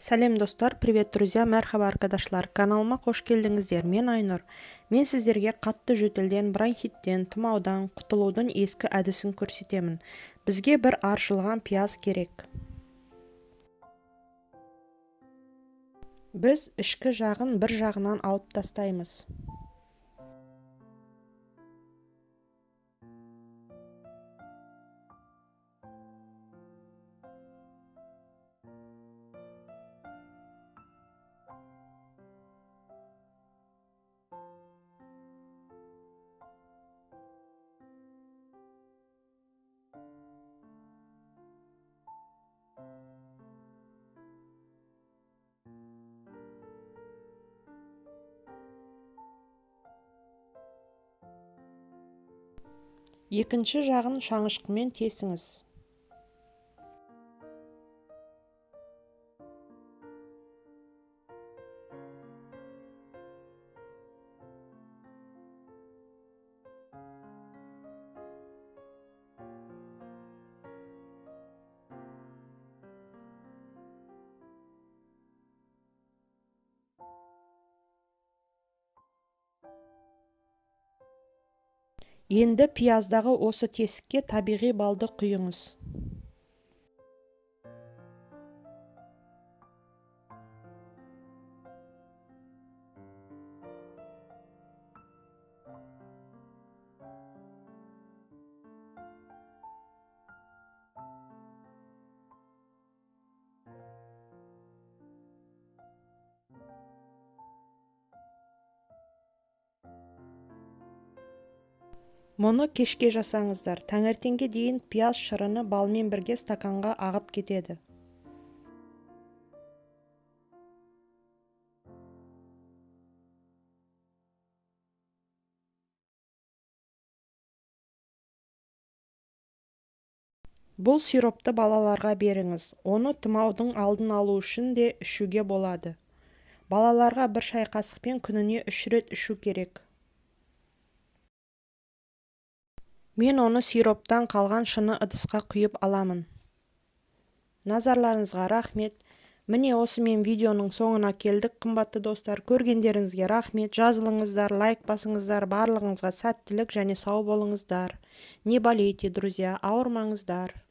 Сәлем достар, привет, друзья, мәрхаба arkadaşlar. Каналыма қош келдіңіздер. Мен Айнұр. Мен сіздерге қатты жөтелден, бронхиттен, тұмаудан құтылудың ескі әдісін көрсетемін. Бізге бір аршылған пияз керек. Біз ішкі жағын бір жағынан алып тастаймыз. Екінші жағын шаңышқымен тесіңіз. Енді пияздағы осы тесікке табиғи балды құйыңыз. Мұны кешке жасаңыздар. Таңертеңге дейін пияз шырыны балмен бірге стаканға ағып кетеді. Бұл сиропты балаларға беріңіз. Оны тұмаудың алдын алу үшін де ішуге болады. Балаларға бір шай қасықпен күніне 3 рет ішу керек. Мен оны сироптан қалған шыны ыдысқа құйып аламын. Назарларыңызға рахмет. Міне осымен видеоның соңына келдік, қымбатты достар. Көргендеріңізге рахмет. Жазылыңыздар, лайк басыңыздар. Барлығыңызға сәттілік және сау болыңыздар. Не болейте, друзья, ауырмаңыздар.